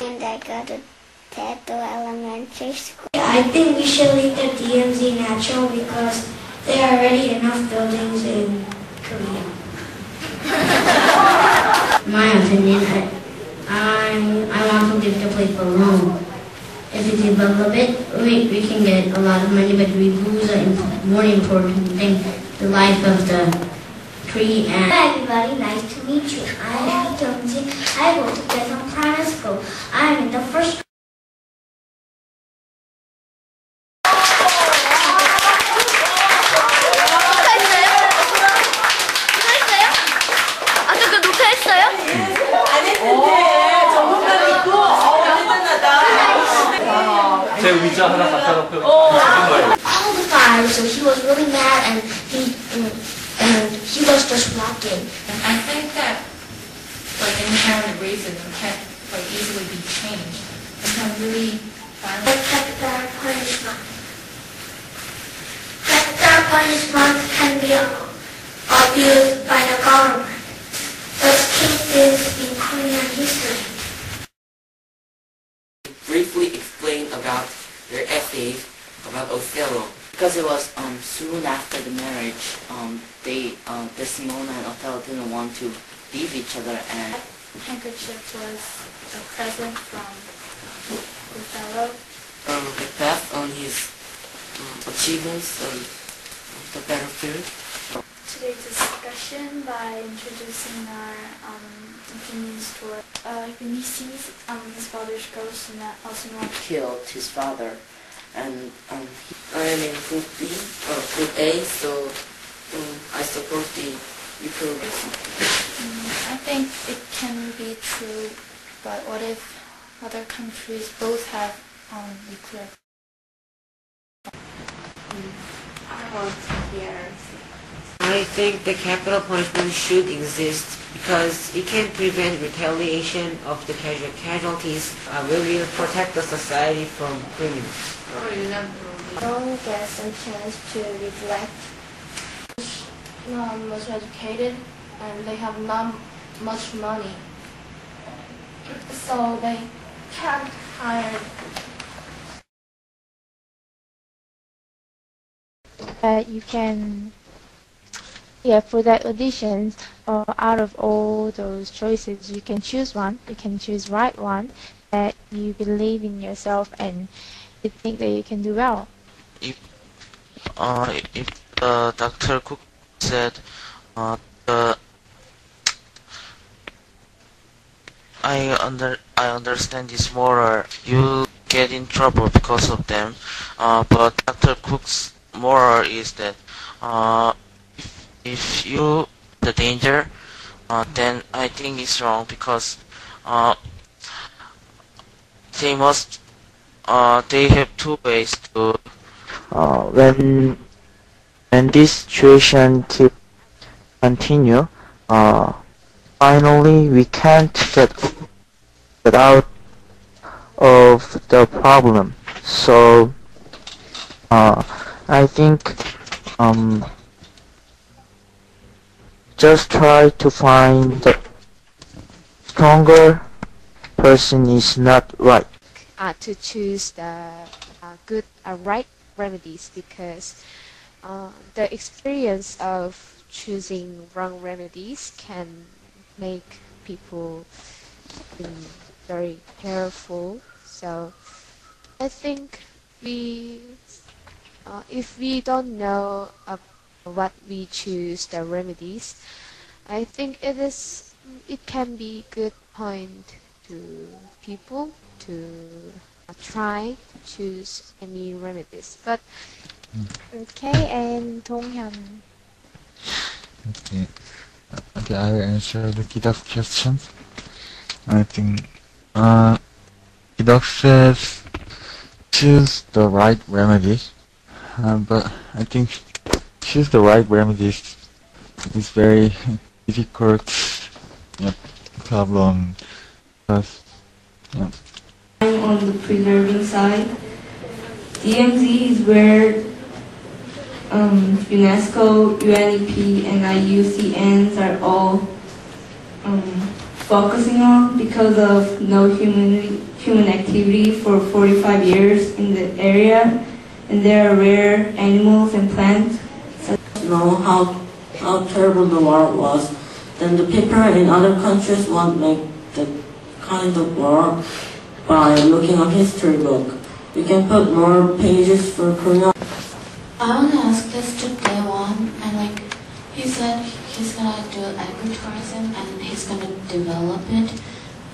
And I go to Teto Elementary School. I think we should leave the DMZ natural because there are already enough buildings in Korea. In my opinion, I want to leave the place alone. If we develop it, we can get a lot of money, but we lose a more important thing, the life of the tree. And Hi everybody, nice to meet you. I am Jungji. I go to Daesan Primary School. I am in the first. 제 의자 하나 갖다 놓고 All the fire, so he was really mad and he was just walking. I think that like inherent racism can't like easily be changed. It can really Capital punishment. Capital punishment can be abused by the government. Such cases in Korean history. Briefly explain about their essays about Othello. Because it was soon after the marriage, Desdemona and Othello didn't want to leave each other, and handkerchief was a present from Othello. Macbeth on his achievements on the battlefield. Today's discussion by introducing our opinions toward when he sees his father's ghost and that also Killed his father, and I am in group B, group A, so I support the nuclear reason. I think it can be true, but what if other countries both have nuclear? I think the capital punishment should exist because it can prevent retaliation of the casualties. We will protect the society from criminals. Don't get a chance to reflect. Not much educated and they have not much money, so they can't hire. You can, for that audition, out of all those choices, you can choose one. You can choose right one that you believe in yourself and you think that you can do well. If Dr. Cook said I understand this moral, you get in trouble because of them. But Dr. Cook's moral is that if you the danger, then I think it's wrong because they have two ways to when this situation to continue. Finally, we can't get out of the problem. So I think just try to find the stronger person is not right. To choose the right remedies because the experience of choosing wrong remedies can make people very careful. So I think if we don't know what we choose the remedies, I think it can be good point to people to try to choose any remedies. But okay, and Donghyun. Okay, I will answer the Kidok question. I think Kidok says choose the right remedies, but I think choose the right remedies is very difficult problem because on the preserving side, DMZ is where UNESCO, UNEP, and IUCNs are all focusing on because of no human activity for 45 years in the area, and there are rare animals and plants. Know how terrible the war was, then the people in other countries won't make the kind of war by looking up history book. You can put more pages for Korean. I want to ask this to Daewon, and he said he's gonna do agritourism and he's gonna develop it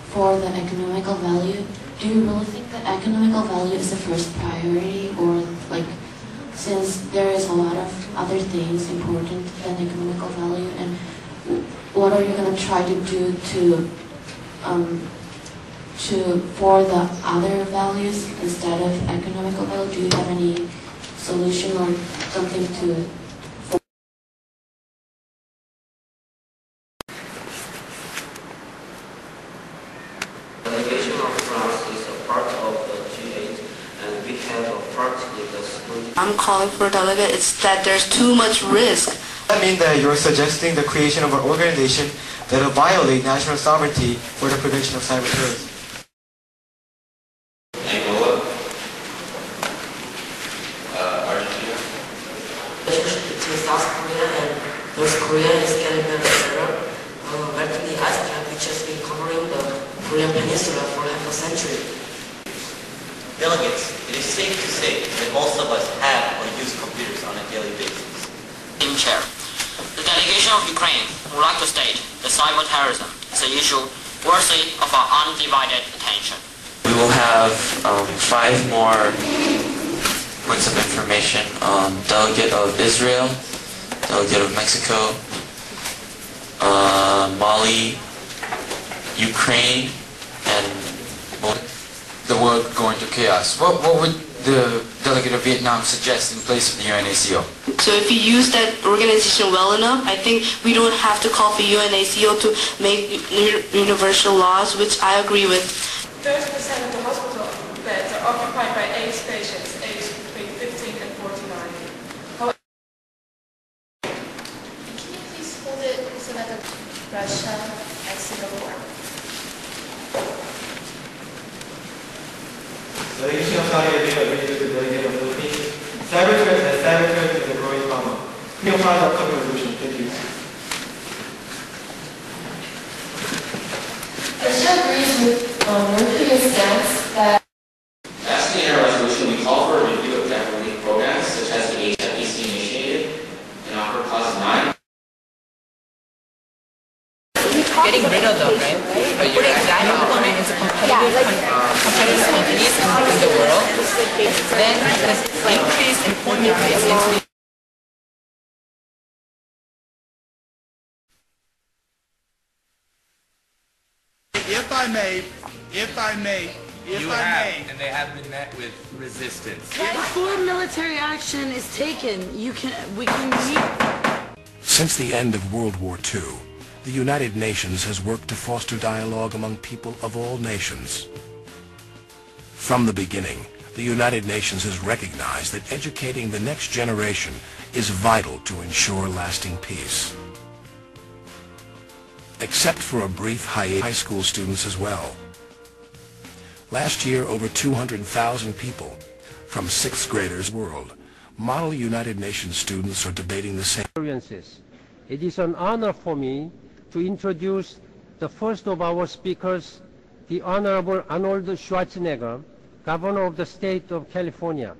for the economical value. Do you really think that economical value is the first priority, or since there is a lot of other things important than economical value, and what are you gonna try to do for the other values instead of economical value? Do you have any solution or something to? The delegation of France is a part of the G8, and we have a part in the school. I'm calling for a delegate. It's that there's too much risk. That means that you're suggesting the creation of an organization that will violate national sovereignty for the prevention of cyber terrorism. Angola, Argentina. Between South Korea and North Korea is getting better and better. Recently, ASEAN, which has been covering the Korean Peninsula for half a century. Delegates, it is safe to say that most of us have or use computers on a daily basis. Team Chair, the delegation of Ukraine would like to state that cyber terrorism is an issue worthy of our undivided attention. We will have 5 more points of information. Delegate of Israel, delegate of Mexico, Mali, Ukraine, and the world going to chaos. What would the delegate of Vietnam suggest in place of the UNACO? So if you use that organization well enough, I think we don't have to call for UNACO to make universal laws, which I agree with. 30% of the hospital beds are occupied by AIDS patients aged between 15 and 49. However, can you please hold it so that Russia and Singapore? Delegation of Saudi Arabia agrees with the delegate of the Philippines. Cyber threats and cyber terrorism is a growing problem. We will find upcoming resolution. Thank you. Russia agrees with North Korea's stance that Asking in our resolution, we call for a review of debt-relief programs such as the HFEC initiated in Upper Clause 9. Getting rid of them, right? But you're actually operating as a competitive companies in the world, then there's increased employment rates into the If I may, and they have been met with resistance. Before military action is taken, we can meet. Since the end of World War II, the United Nations has worked to foster dialogue among people of all nations. From the beginning, the United Nations has recognized that educating the next generation is vital to ensure lasting peace. Except for a brief hiatus, high school students as well. Last year, over 200,000 people from 6th graders world, model United Nations students are debating the same experiences. It is an honor for me to introduce the first of our speakers, the Honorable Arnold Schwarzenegger, Governor of the State of California.